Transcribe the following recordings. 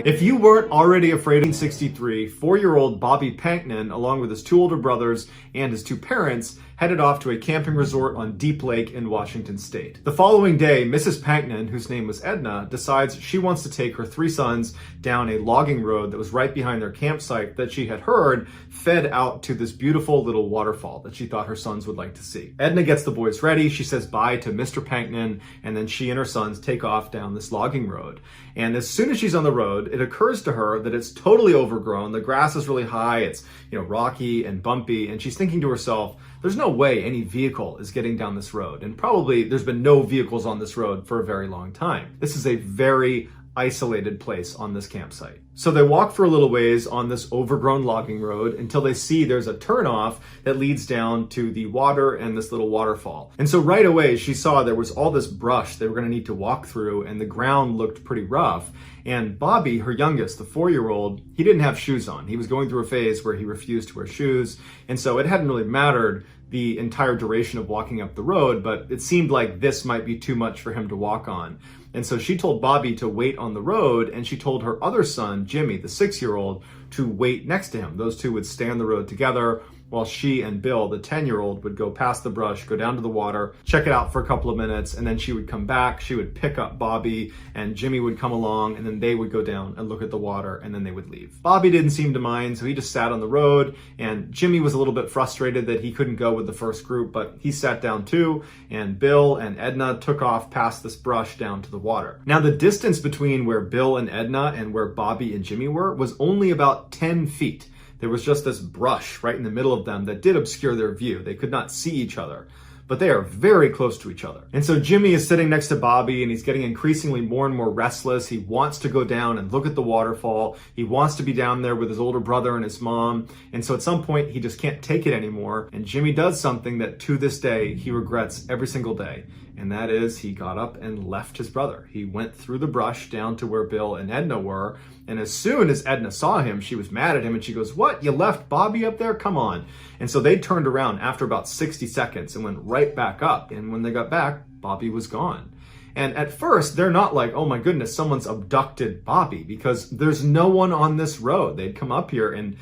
If you weren't already afraid, in 1963, 4-year-old Bobby Panknin, along with his 2 older brothers and his 2 parents, headed off to a camping resort on Deep Lake in Washington State. The following day, Mrs. Panknin, whose name was Edna, decides she wants to take her 3 sons down a logging road that was right behind their campsite that she had heard fed out to this beautiful little waterfall that she thought her sons would like to see. Edna gets the boys ready, she says bye to Mr. Panknin, and then she and her sons take off down this logging road. And as soon as she's on the road, it occurs to her that it's totally overgrown. The grass is really high, it's rocky and bumpy, and she's thinking to herself, there's no way any vehicle is getting down this road. And probably there's been no vehicles on this road for a very long time. This is a very isolated place on this campsite. So they walk for a little ways on this overgrown logging road until they see there's a turnoff that leads down to the water and this little waterfall. And so right away she saw there was all this brush they were going to need to walk through, and the ground looked pretty rough. And Bobby, her youngest, the 4-year-old, he didn't have shoes on. He was going through a phase where he refused to wear shoes, and so it hadn't really mattered the entire duration of walking up the road, but it seemed like this might be too much for him to walk on. And so she told Bobby to wait on the road, and she told her other son, Jimmy, the 6-year-old, to wait next to him. Those two would stay on the road together while she and Bill, the 10-year-old, would go past the brush, go down to the water, check it out for a couple of minutes, and then she would come back, she would pick up Bobby, and Jimmy would come along, and then they would go down and look at the water, and then they would leave. Bobby didn't seem to mind, so he just sat on the road, and Jimmy was a little bit frustrated that he couldn't go with the first group, but he sat down too, and Bill and Edna took off past this brush down to the water. Now, the distance between where Bill and Edna and where Bobby and Jimmy were was only about 10 feet. There was just this brush right in the middle of them that did obscure their view. They could not see each other, but they are very close to each other. And so Jimmy is sitting next to Bobby, and he's getting increasingly more and more restless. He wants to go down and look at the waterfall. He wants to be down there with his older brother and his mom. And so at some point, he just can't take it anymore. And Jimmy does something that to this day, he regrets every single day. And that is, he got up and left his brother. He went through the brush down to where Bill and Edna were. And as soon as Edna saw him, she was mad at him, and she goes, "What? You left Bobby up there? Come on." And so they turned around after about 60 seconds and went right back up. And when they got back, Bobby was gone. And at first, they're not like, oh my goodness, someone's abducted Bobby, because there's no one on this road. They'd come up here and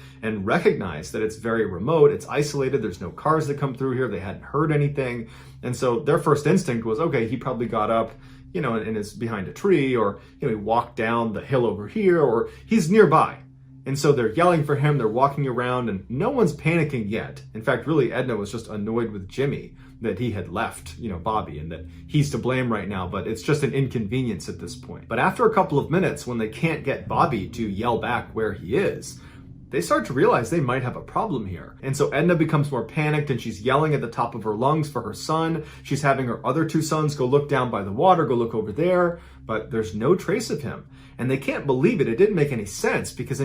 recognize that it's very remote, it's isolated, there's no cars that come through here, they hadn't heard anything. And so their first instinct was, okay, he probably got up, and is behind a tree, or he walked down the hill over here, or he's nearby. And so they're yelling for him, they're walking around, and no one's panicking yet. In fact, really, Edna was just annoyed with Jimmy that he had left, Bobby, and that he's to blame right now, but it's just an inconvenience at this point. But after a couple of minutes, when they can't get Bobby to yell back where he is, they start to realize they might have a problem here. And so Edna becomes more panicked, and she's yelling at the top of her lungs for her son. She's having her other 2 sons go look down by the water, go look over there, but there's no trace of him. And they can't believe it. It didn't make any sense because,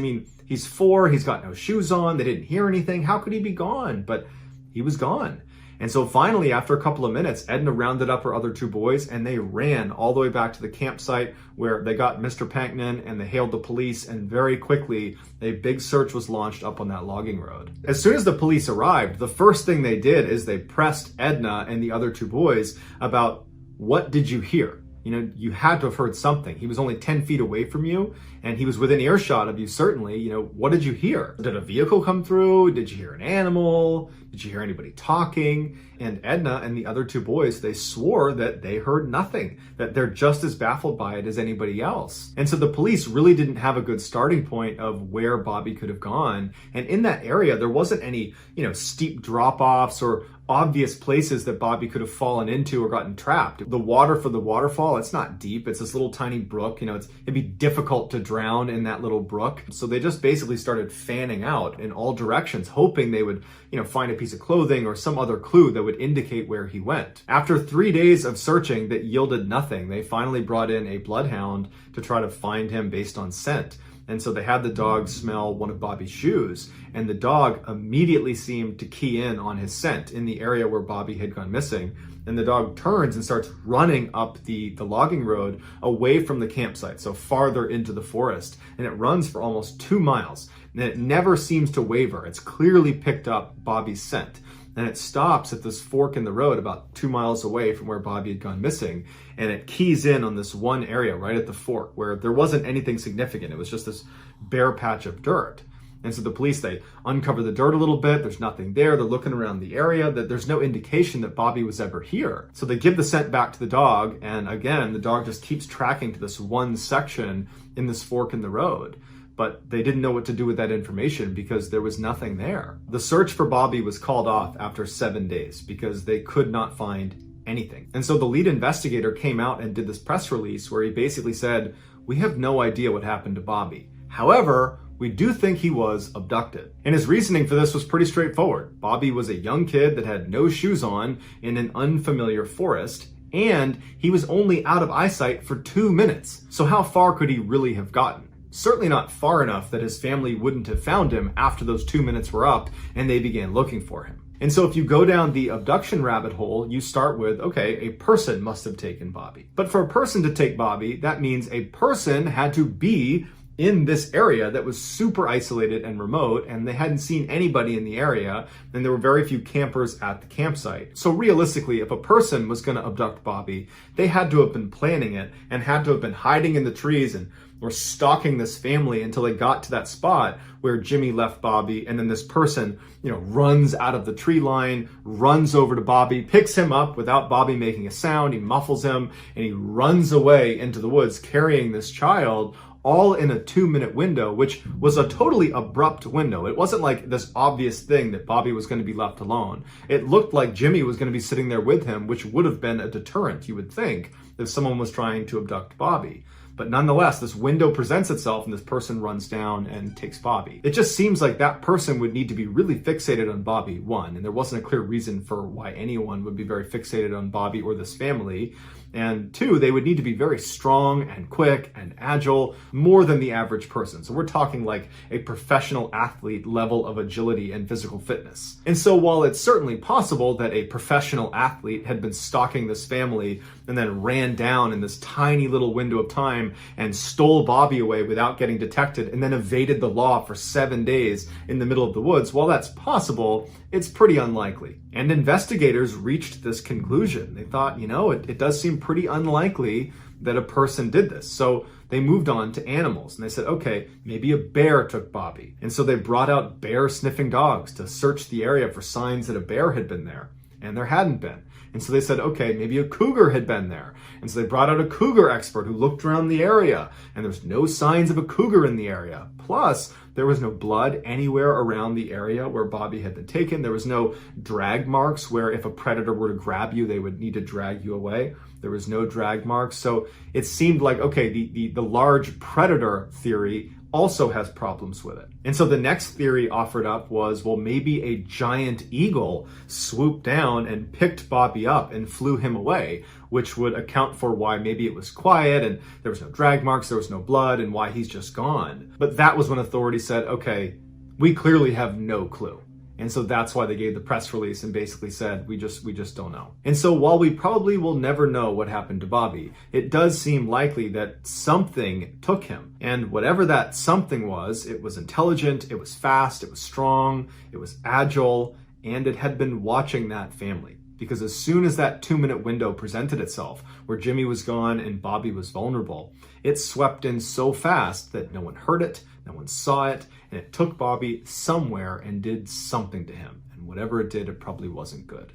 he's 4, he's got no shoes on, they didn't hear anything. How could he be gone? But he was gone. And so finally, after a couple of minutes, Edna rounded up her other 2 boys, and they ran all the way back to the campsite where they got Mr. Panknin, and they hailed the police, and very quickly, a big search was launched up on that logging road. As soon as the police arrived, the first thing they did is they pressed Edna and the other 2 boys about, what did you hear? You had to have heard something. He was only 10 feet away from you, and he was within earshot of you, certainly. What did you hear? Did a vehicle come through? Did you hear an animal? Did you hear anybody talking? And Edna and the other 2 boys, they swore that they heard nothing, that they're just as baffled by it as anybody else. And so the police really didn't have a good starting point of where Bobby could have gone. And in that area, there wasn't any, steep drop-offs or obvious places that Bobby could have fallen into or gotten trapped. The water for the waterfall, it's not deep. It's this little tiny brook. It'd be difficult to drown in that little brook. So they just basically started fanning out in all directions, hoping they would, find a piece of clothing or some other clue that would indicate where he went. After 3 days of searching that yielded nothing, they finally brought in a bloodhound to try to find him based on scent. And so they had the dog smell one of Bobby's shoes, and the dog immediately seemed to key in on his scent in the area where Bobby had gone missing. And the dog turns and starts running up the logging road away from the campsite, so farther into the forest. And it runs for almost 2 miles, and it never seems to waver. It's clearly picked up Bobby's scent. and it stops at this fork in the road about 2 miles away from where Bobby had gone missing. And it keys in on this one area right at the fork where there wasn't anything significant. It was just this bare patch of dirt. And so the police, they uncover the dirt a little bit. There's nothing there. They're looking around the area. That there's no indication that Bobby was ever here. So they give the scent back to the dog. And again, the dog just keeps tracking to this one section in this fork in the road. But they didn't know what to do with that information because there was nothing there. The search for Bobby was called off after 7 days because they could not find anything. And so the lead investigator came out and did this press release where he basically said, "We have no idea what happened to Bobby. However, we do think he was abducted." And his reasoning for this was pretty straightforward. Bobby was a young kid that had no shoes on in an unfamiliar forest, and he was only out of eyesight for 2 minutes. So how far could he really have gotten? Certainly not far enough that his family wouldn't have found him after those 2 minutes were up and they began looking for him. And so if you go down the abduction rabbit hole, you start with, okay, a person must have taken Bobby. But for a person to take Bobby, that means a person had to be in this area that was super isolated and remote, and they hadn't seen anybody in the area, and there were very few campers at the campsite. So realistically, if a person was going to abduct Bobby, they had to have been planning it and had to have been hiding in the trees and were stalking this family until they got to that spot where Jimmy left Bobby, and then this person, runs out of the tree line, runs over to Bobby, picks him up without Bobby making a sound, he muffles him, and he runs away into the woods carrying this child, all in a 2-minute window, which was a totally abrupt window. It wasn't like this obvious thing that Bobby was going to be left alone. It looked like Jimmy was going to be sitting there with him, which would have been a deterrent, you would think, if someone was trying to abduct Bobby. But nonetheless, this window presents itself and this person runs down and takes Bobby. It just seems like that person would need to be really fixated on Bobby, one, and there wasn't a clear reason for why anyone would be very fixated on Bobby or this family. And two, they would need to be very strong and quick and agile, more than the average person. So we're talking like a professional athlete level of agility and physical fitness. And so while it's certainly possible that a professional athlete had been stalking this family and then ran down in this tiny little window of time and stole Bobby away without getting detected and then evaded the law for 7 days in the middle of the woods, while that's possible, it's pretty unlikely. And investigators reached this conclusion. They thought, it does seem pretty unlikely that a person did this. So they moved on to animals and they said, okay, maybe a bear took Bobby. And so they brought out bear sniffing dogs to search the area for signs that a bear had been there. And there hadn't been. And so they said, okay, maybe a cougar had been there. And so they brought out a cougar expert who looked around the area, and there's no signs of a cougar in the area. Plus, there was no blood anywhere around the area where Bobby had been taken. There was no drag marks where if a predator were to grab you, they would need to drag you away. There was no drag marks. So it seemed like, okay, the large predator theory also has problems with it. And so the next theory offered up was, well, maybe a giant eagle swooped down and picked Bobby up and flew him away, which would account for why maybe it was quiet and there was no drag marks, there was no blood, and why he's just gone. But that was when authorities said, okay, we clearly have no clue. And so that's why they gave the press release and basically said, we just don't know. And so while we probably will never know what happened to Bobby, it does seem likely that something took him. And whatever that something was, it was intelligent, it was fast, it was strong, it was agile, and it had been watching that family. Because as soon as that 2-minute window presented itself, where Jimmy was gone and Bobby was vulnerable, it swept in so fast that no one heard it, no one saw it, and it took Bobby somewhere and did something to him. And whatever it did, it probably wasn't good.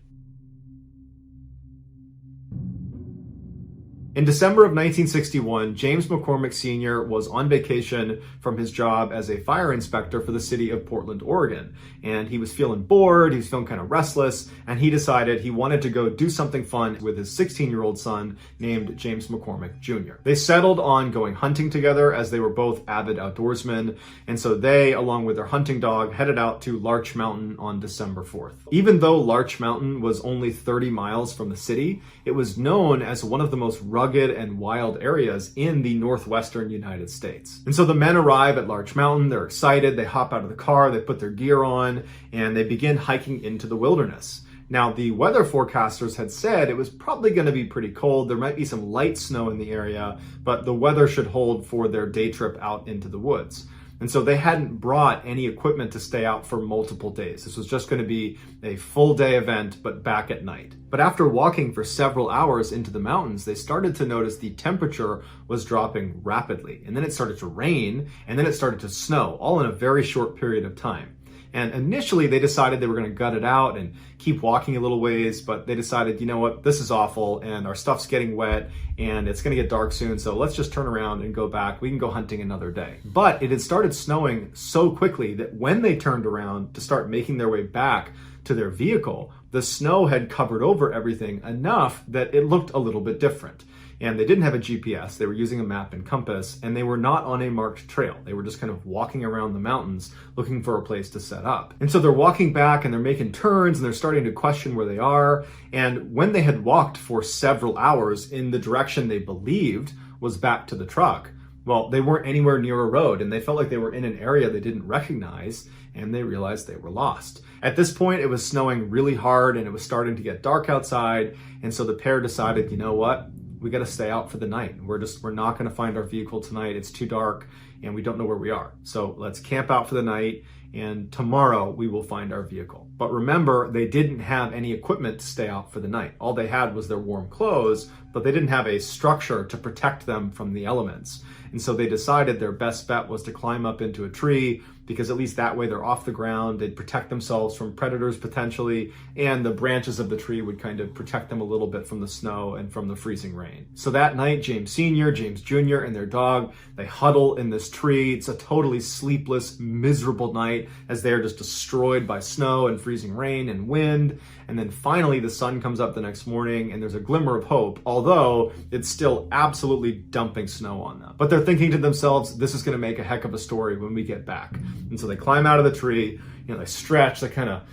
In December of 1961, James McCormick Sr. was on vacation from his job as a fire inspector for the city of Portland, Oregon. And he was feeling bored, he was feeling kind of restless, and he decided he wanted to go do something fun with his 16-year-old son named James McCormick Jr. They settled on going hunting together as they were both avid outdoorsmen, and so they, along with their hunting dog, headed out to Larch Mountain on December 4th. Even though Larch Mountain was only 30 miles from the city, it was known as one of the most rugged and wild areas in the northwestern United States. And so the men arrive at Larch Mountain, they're excited, they hop out of the car, they put their gear on, and they begin hiking into the wilderness. Now, the weather forecasters had said it was probably going to be pretty cold. There might be some light snow in the area, but the weather should hold for their day trip out into the woods. And so they hadn't brought any equipment to stay out for multiple days. This was just going to be a full day event, but back at night. But after walking for several hours into the mountains, they started to notice the temperature was dropping rapidly. And then it started to rain, and then it started to snow, all in a very short period of time. And initially they decided they were going to gut it out and keep walking a little ways, but they decided, you know what, this is awful and our stuff's getting wet and it's going to get dark soon, so let's just turn around and go back. We can go hunting another day. But it had started snowing so quickly that when they turned around to start making their way back to their vehicle, the snow had covered over everything enough that it looked a little bit different. And they didn't have a GPS, they were using a map and compass, and they were not on a marked trail. They were just kind of walking around the mountains looking for a place to set up. And so they're walking back and they're making turns and they're starting to question where they are. And when they had walked for several hours in the direction they believed was back to the truck, well, they weren't anywhere near a road and they felt like they were in an area they didn't recognize, and they realized they were lost. At this point, it was snowing really hard and it was starting to get dark outside. And so the pair decided, you know what? We got to stay out for the night. We're not going to find our vehicle tonight. It's too dark and we don't know where we are. So let's camp out for the night and tomorrow we will find our vehicle. But remember, they didn't have any equipment to stay out for the night. All they had was their warm clothes, but they didn't have a structure to protect them from the elements. And so they decided their best bet was to climb up into a tree, because at least that way they're off the ground, they'd protect themselves from predators potentially, and the branches of the tree would kind of protect them a little bit from the snow and from the freezing rain. So that night, James Sr., James Jr., and their dog, they huddle in this tree. It's a totally sleepless, miserable night as they're just destroyed by snow and freezing rain and wind. And then finally the sun comes up the next morning and there's a glimmer of hope, although it's still absolutely dumping snow on them. But they're thinking to themselves, this is going to make a heck of a story when we get back. And so they climb out of the tree, they stretch, they kind of,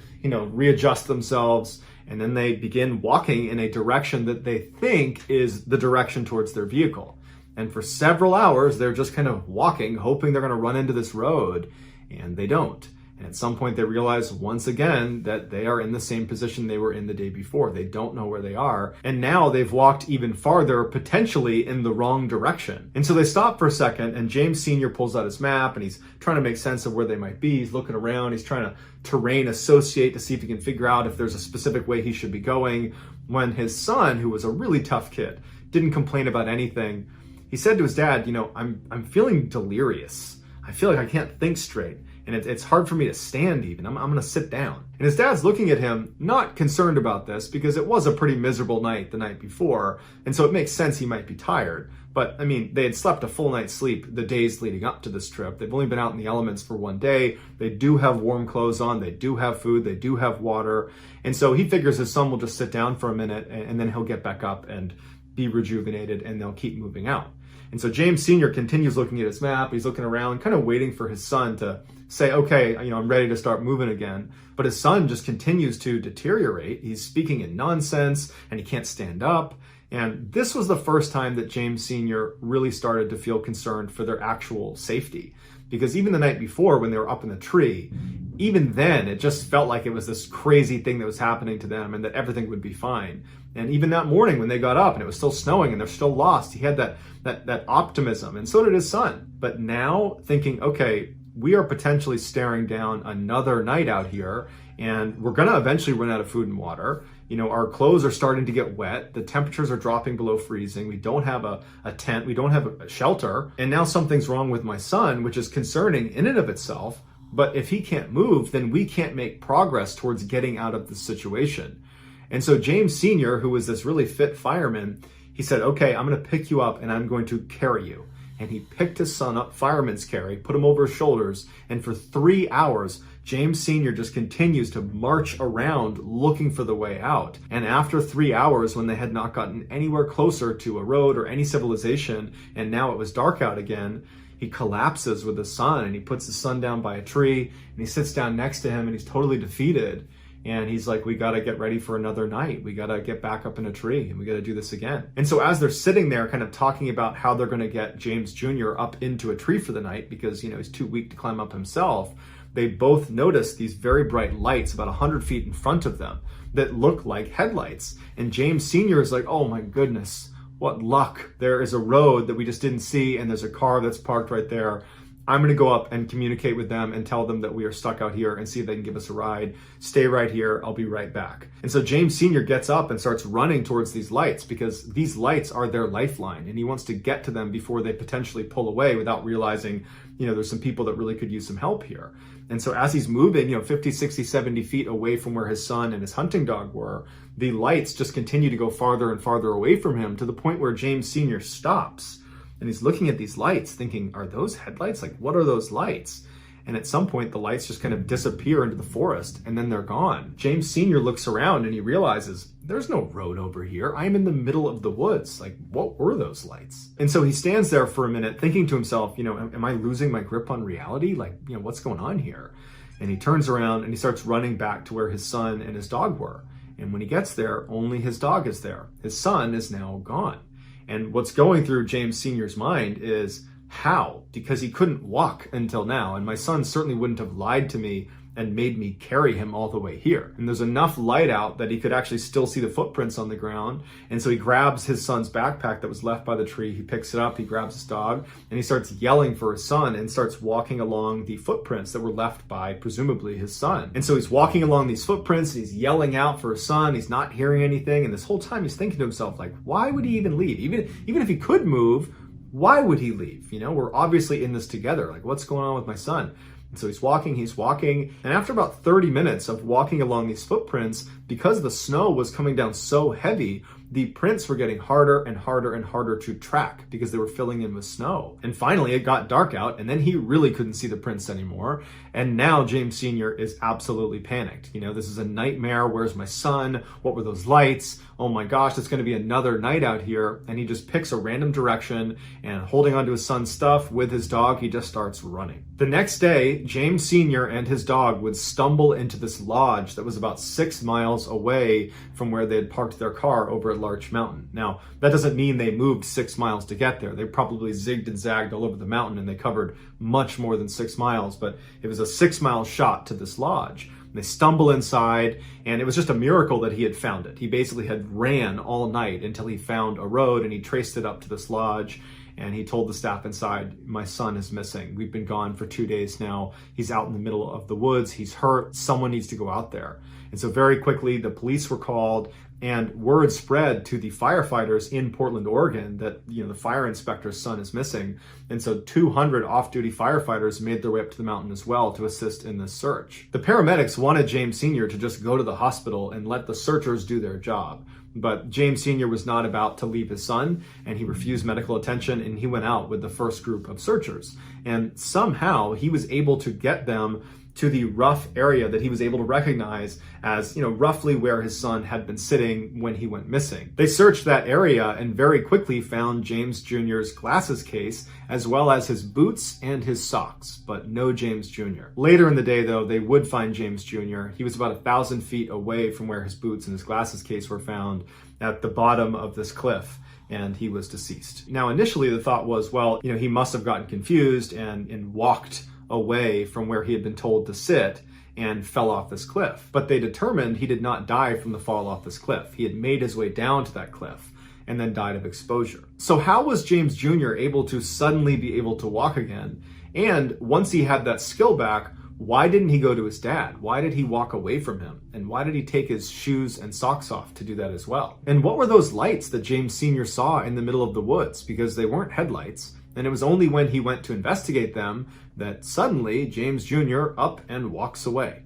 readjust themselves, and then they begin walking in a direction that they think is the direction towards their vehicle. And for several hours, they're just kind of walking, hoping they're going to run into this road, and they don't. And at some point they realize once again that they are in the same position they were in the day before. They don't know where they are. And now they've walked even farther, potentially in the wrong direction. And so they stop for a second, and James Sr. pulls out his map and he's trying to make sense of where they might be. He's looking around, he's trying to terrain associate to see if he can figure out if there's a specific way he should be going. When his son, who was a really tough kid, didn't complain about anything, he said to his dad, I'm feeling delirious. I feel like I can't think straight. And it's hard for me to stand even. I'm going to sit down. And his dad's looking at him, not concerned about this, because it was a pretty miserable night the night before. And so it makes sense he might be tired. But they had slept a full night's sleep the days leading up to this trip. They've only been out in the elements for one day. They do have warm clothes on. They do have food. They do have water. And so he figures his son will just sit down for a minute and then he'll get back up and be rejuvenated and they'll keep moving out. And so James Sr. continues looking at his map. He's looking around, kind of waiting for his son to say, okay, I'm ready to start moving again. But his son just continues to deteriorate. He's speaking in nonsense and he can't stand up. And this was the first time that James Sr. really started to feel concerned for their actual safety. Because even the night before, when they were up in the tree, even then, it just felt like it was this crazy thing that was happening to them and that everything would be fine. And even that morning when they got up and it was still snowing and they're still lost, he had that optimism, and so did his son. But now thinking, okay, we are potentially staring down another night out here, and we're going to eventually run out of food and water. Our clothes are starting to get wet. The temperatures are dropping below freezing. We don't have a tent. We don't have a shelter. And now something's wrong with my son, which is concerning in and of itself. But if he can't move, then we can't make progress towards getting out of the situation. And so James Sr., who was this really fit fireman, he said, okay, I'm going to pick you up and I'm going to carry you. And he picked his son up, fireman's carry, put him over his shoulders. And for 3 hours, James Sr. just continues to march around looking for the way out. And after 3 hours, when they had not gotten anywhere closer to a road or any civilization, and now it was dark out again, he collapses with his son and he puts his son down by a tree and he sits down next to him and he's totally defeated. And he's like, we got to get ready for another night. We got to get back up in a tree and we got to do this again. And so as they're sitting there kind of talking about how they're going to get James Jr. up into a tree for the night because, he's too weak to climb up himself, they both notice these very bright lights about 100 feet in front of them that look like headlights. And James Sr. is like, oh my goodness, what luck. There is a road that we just didn't see and there's a car that's parked right there. I'm going to go up and communicate with them and tell them that we are stuck out here and see if they can give us a ride. Stay right here. I'll be right back. And so James Sr. gets up and starts running towards these lights because these lights are their lifeline, and he wants to get to them before they potentially pull away without realizing, there's some people that really could use some help here. And so as he's moving, 50, 60, 70 feet away from where his son and his hunting dog were, the lights just continue to go farther and farther away from him to the point where James Sr. stops. And he's looking at these lights thinking, are those headlights? Like, what are those lights? And at some point, the lights just kind of disappear into the forest and then they're gone. James Sr. looks around and he realizes there's no road over here. I'm in the middle of the woods. Like, what were those lights? And so he stands there for a minute thinking to himself, am I losing my grip on reality? Like, what's going on here? And he turns around and he starts running back to where his son and his dog were. And when he gets there, only his dog is there. His son is now gone. And what's going through James Sr.'s mind is, how? Because he couldn't walk until now, and my son certainly wouldn't have lied to me and made me carry him all the way here. And there's enough light out that he could actually still see the footprints on the ground. And so he grabs his son's backpack that was left by the tree, he picks it up, he grabs his dog, and he starts yelling for his son and starts walking along the footprints that were left by presumably his son. And so he's walking along these footprints, he's yelling out for his son, he's not hearing anything, and this whole time he's thinking to himself, like, why would he even leave? Even if he could move, why would he leave? We're obviously in this together. Like, what's going on with my son? And so he's walking, and after about 30 minutes of walking along these footprints, because the snow was coming down so heavy, the prints were getting harder and harder and harder to track because they were filling in with snow. And finally, it got dark out, and then he really couldn't see the prints anymore. And now James Sr. is absolutely panicked. This is a nightmare. Where's my son? What were those lights? Oh my gosh, it's going to be another night out here. And he just picks a random direction, and holding onto his son's stuff with his dog, he just starts running. The next day, James Sr. and his dog would stumble into this lodge that was about 6 miles away from where they had parked their car over at Larch Mountain. Now, that doesn't mean they moved 6 miles to get there. They probably zigged and zagged all over the mountain, and they covered much more than 6 miles, but it was a 6-mile shot to this lodge. They stumble inside, and it was just a miracle that he had found it. He basically had ran all night until he found a road, and he traced it up to this lodge, and he told the staff inside, my son is missing. We've been gone for 2 days now. He's out in the middle of the woods. He's hurt. Someone needs to go out there. And so very quickly, the police were called, and word spread to the firefighters in Portland, Oregon that, the fire inspector's son is missing. And so 200 off-duty firefighters made their way up to the mountain as well to assist in this search. The paramedics wanted James Sr. to just go to the hospital and let the searchers do their job. But James Sr. was not about to leave his son, and he refused medical attention, and he went out with the first group of searchers. And somehow he was able to get them to the rough area that he was able to recognize as, roughly where his son had been sitting when he went missing. They searched that area and very quickly found James Jr.'s glasses case, as well as his boots and his socks, but no James Jr. Later in the day, though, they would find James Jr. He was about 1,000 feet away from where his boots and his glasses case were found at the bottom of this cliff, and he was deceased. Now, initially the thought was, well, he must have gotten confused and walked away from where he had been told to sit and fell off this cliff. But they determined he did not die from the fall off this cliff. He had made his way down to that cliff and then died of exposure. So how was James Jr. able to suddenly be able to walk again? And once he had that skill back, why didn't he go to his dad? Why did he walk away from him? And why did he take his shoes and socks off to do that as well? And what were those lights that James Sr. saw in the middle of the woods? Because they weren't headlights. And it was only when he went to investigate them that suddenly James Jr. up and walks away.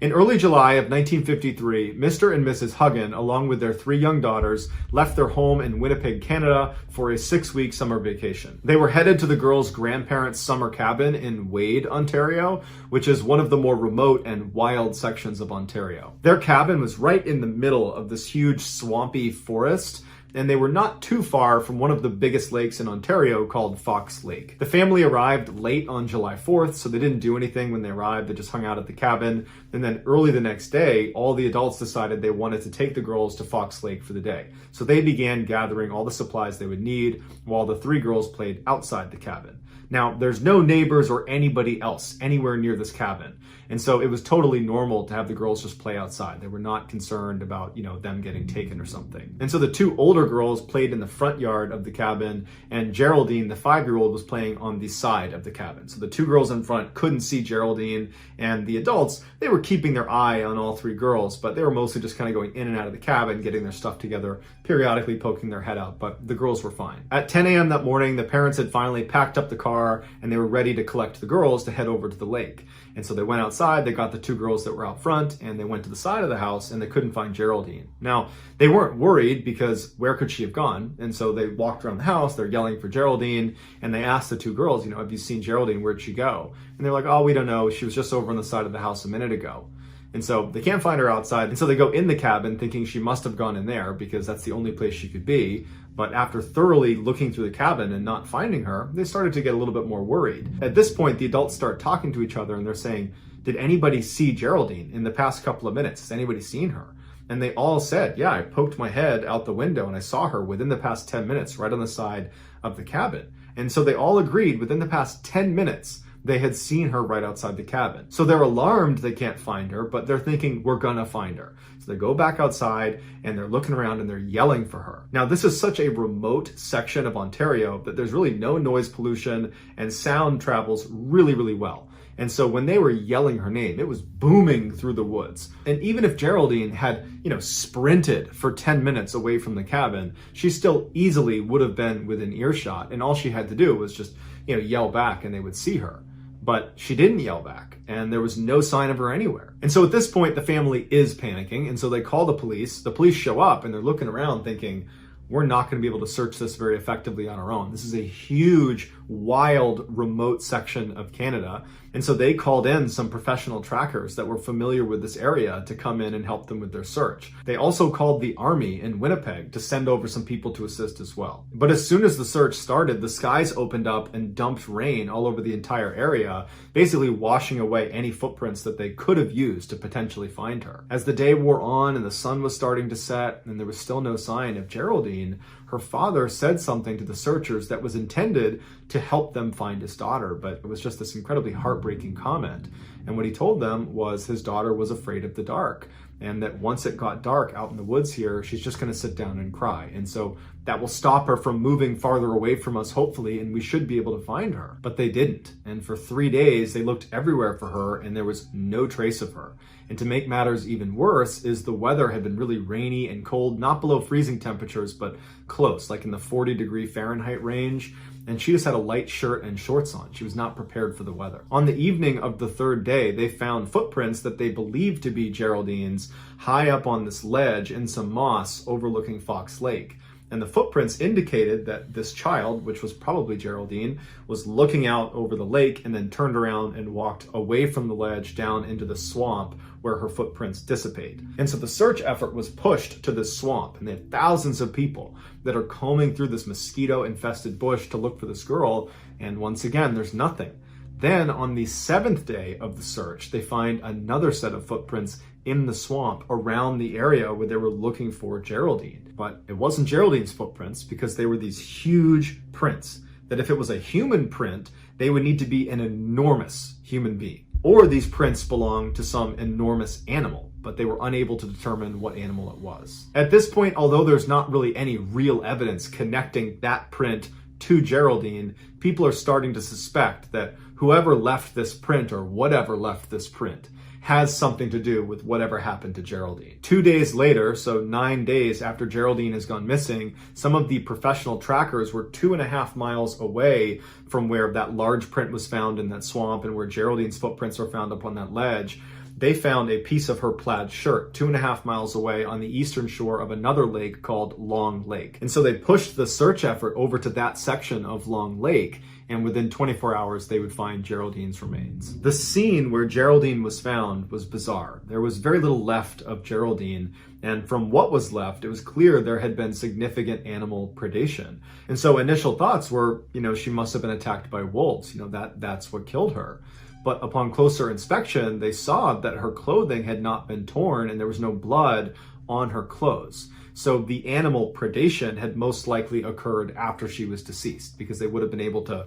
In early July of 1953, Mr. and Mrs. Huggin, along with their 3 young daughters, left their home in Winnipeg, Canada for a 6-week summer vacation. They were headed to the girls' grandparents' summer cabin in Wade, Ontario, which is one of the more remote and wild sections of Ontario. Their cabin was right in the middle of this huge swampy forest, and they were not too far from one of the biggest lakes in Ontario called Fox Lake. The family arrived late on July 4th, so they didn't do anything when they arrived. They just hung out at the cabin And then early the next day, all the adults decided they wanted to take the girls to Fox Lake for the day. So they began gathering all the supplies they would need while the 3 girls played outside the cabin. Now, there's no neighbors or anybody else anywhere near this cabin. And so it was totally normal to have the girls just play outside. They were not concerned about, them getting taken or something. And so the 2 older girls played in the front yard of the cabin, and Geraldine, the 5-year-old, was playing on the side of the cabin. So the 2 girls in front couldn't see Geraldine, and the adults, they were keeping their eye on all 3 girls, but they were mostly just kind of going in and out of the cabin, getting their stuff together, periodically poking their head out, but the girls were fine. At 10 a.m. that morning, the parents had finally packed up the car, and they were ready to collect the girls to head over to the lake. And so they went outside, they got the 2 girls that were out front, and they went to the side of the house, and they couldn't find Geraldine. Now, they weren't worried because where could she have gone? And so they walked around the house, they're yelling for Geraldine, and they asked the 2 girls, have you seen Geraldine? Where'd she go? And they're like, oh, we don't know. She was just over on the side of the house a minute ago. And so they can't find her outside. And so they go in the cabin thinking she must have gone in there because that's the only place she could be. But after thoroughly looking through the cabin and not finding her, they started to get a little bit more worried. At this point, the adults start talking to each other and they're saying, did anybody see Geraldine in the past couple of minutes? Has anybody seen her? And they all said, yeah, I poked my head out the window and I saw her within the past 10 minutes right on the side of the cabin. And so they all agreed within the past 10 minutes, they had seen her right outside the cabin. So they're alarmed they can't find her, but they're thinking we're gonna find her. So they go back outside and they're looking around and they're yelling for her. Now, this is such a remote section of Ontario that there's really no noise pollution and sound travels really, really well. And so when they were yelling her name, it was booming through the woods. And even if Geraldine had, sprinted for 10 minutes away from the cabin, she still easily would have been within earshot. And all she had to do was just, yell back and they would see her. But she didn't yell back, and there was no sign of her anywhere. And so at this point, the family is panicking, and so they call the police. The police show up, and they're looking around thinking, we're not going to be able to search this very effectively on our own. This is a huge, wild, remote section of Canada. And so they called in some professional trackers that were familiar with this area to come in and help them with their search. They also called the army in Winnipeg to send over some people to assist as well. But as soon as the search started, the skies opened up and dumped rain all over the entire area, basically washing away any footprints that they could have used to potentially find her. As the day wore on and the sun was starting to set and there was still no sign of Geraldine, her father said something to the searchers that was intended to help them find his daughter, but it was just this incredibly heartbreaking comment. And what he told them was his daughter was afraid of the dark, and that once it got dark out in the woods here, she's just going to sit down and cry. And so that will stop her from moving farther away from us, hopefully, and we should be able to find her. But they didn't. And for 3 days, they looked everywhere for her, and there was no trace of her. And to make matters even worse is the weather had been really rainy and cold, not below freezing temperatures, but close, like in the 40-degree Fahrenheit range. And she just had a light shirt and shorts on. She was not prepared for the weather. On the evening of the 3rd day, they found footprints that they believed to be Geraldine's high up on this ledge in some moss overlooking Fox Lake. And the footprints indicated that this child, which was probably Geraldine, was looking out over the lake and then turned around and walked away from the ledge down into the swamp where her footprints dissipate. And so the search effort was pushed to this swamp, and they had thousands of people that are combing through this mosquito-infested bush to look for this girl, and once again, there's nothing. Then on the 7th day of the search, they find another set of footprints in the swamp around the area where they were looking for Geraldine. But it wasn't Geraldine's footprints because they were these huge prints that if it was a human print, they would need to be an enormous human being. Or these prints belonged to some enormous animal, but they were unable to determine what animal it was. At this point, although there's not really any real evidence connecting that print to Geraldine, people are starting to suspect that whoever left this print or whatever left this print has something to do with whatever happened to Geraldine. 2 days later, so 9 days after Geraldine has gone missing, some of the professional trackers were 2.5 miles away from where that large print was found in that swamp and where Geraldine's footprints were found up on that ledge. They found a piece of her plaid shirt 2.5 miles away on the eastern shore of another lake called Long Lake. And so they pushed the search effort over to that section of Long Lake, and within 24 hours, they would find Geraldine's remains. The scene where Geraldine was found was bizarre. There was very little left of Geraldine, and from what was left, it was clear there had been significant animal predation. And so initial thoughts were, she must have been attacked by wolves. That's what killed her. But upon closer inspection, they saw that her clothing had not been torn and there was no blood on her clothes. So the animal predation had most likely occurred after she was deceased, because they would have been able to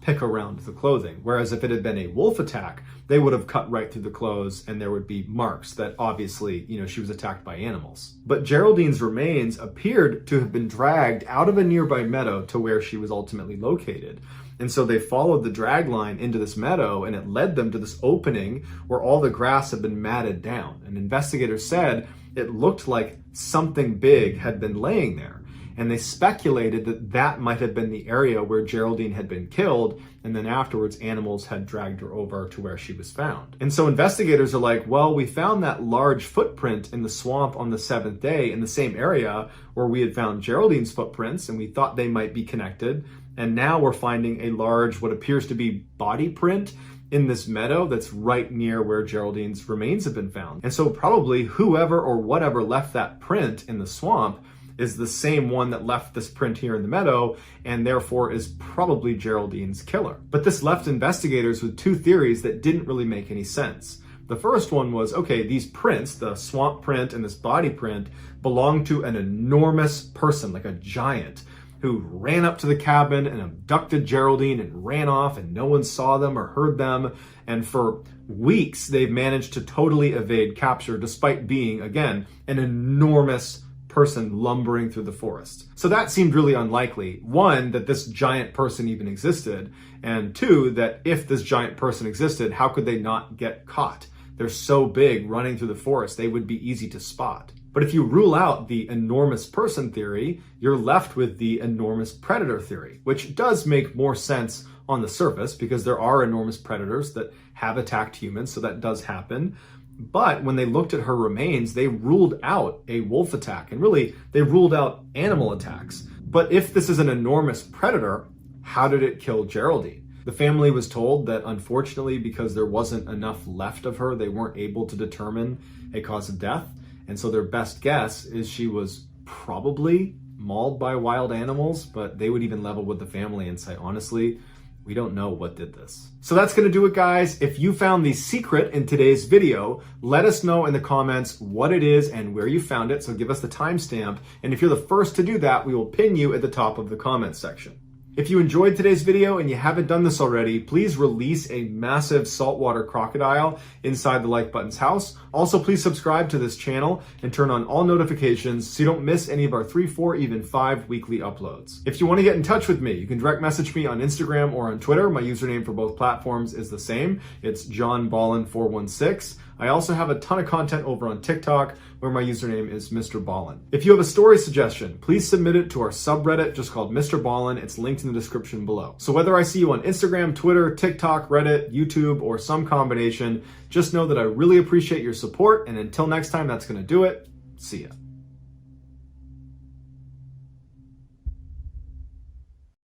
pick around the clothing. Whereas if it had been a wolf attack, they would have cut right through the clothes and there would be marks that obviously, she was attacked by animals. But Geraldine's remains appeared to have been dragged out of a nearby meadow to where she was ultimately located. And so they followed the drag line into this meadow, and it led them to this opening where all the grass had been matted down. And investigators said it looked like something big had been laying there. And they speculated that that might have been the area where Geraldine had been killed, and then afterwards animals had dragged her over to where she was found. And so investigators are like, well, we found that large footprint in the swamp on the 7th day in the same area where we had found Geraldine's footprints, and we thought they might be connected. And now we're finding a large, what appears to be body print in this meadow that's right near where Geraldine's remains have been found. And so probably whoever or whatever left that print in the swamp is the same one that left this print here in the meadow, and therefore is probably Geraldine's killer. But this left investigators with two theories that didn't really make any sense. The first one was, okay, these prints, the swamp print and this body print, belong to an enormous person, like a giant, who ran up to the cabin and abducted Geraldine and ran off, and no one saw them or heard them. And for weeks, they've managed to totally evade capture despite being, again, an enormous person lumbering through the forest. So that seemed really unlikely. One, that this giant person even existed, and two, that if this giant person existed, how could they not get caught? They're so big running through the forest, they would be easy to spot. But if you rule out the enormous person theory, you're left with the enormous predator theory, which does make more sense on the surface because there are enormous predators that have attacked humans, so that does happen. But when they looked at her remains, they ruled out a wolf attack, and really, they ruled out animal attacks. But if this is an enormous predator, how did it kill Geraldine? The family was told that unfortunately, because there wasn't enough left of her, they weren't able to determine a cause of death. And so their best guess is she was probably mauled by wild animals, but they would even level with the family and say, honestly, we don't know what did this. So that's gonna do it, guys. If you found the secret in today's video, let us know in the comments what it is and where you found it. So give us the timestamp. And if you're the first to do that, we will pin you at the top of the comments section. If you enjoyed today's video and you haven't done this already, please release a massive saltwater crocodile inside the like button's house. Also, please subscribe to this channel and turn on all notifications so you don't miss any of our 3, 4, even 5 weekly uploads. If you want to get in touch with me, you can direct message me on Instagram or on Twitter. My username for both platforms is the same. It's JohnBallin416. I also have a ton of content over on TikTok where my username is Mr. Ballin. If you have a story suggestion, please submit it to our subreddit just called Mr. Ballin. It's linked in the description below. So whether I see you on Instagram, Twitter, TikTok, Reddit, YouTube, or some combination, just know that I really appreciate your support. And until next time, that's going to do it. See ya.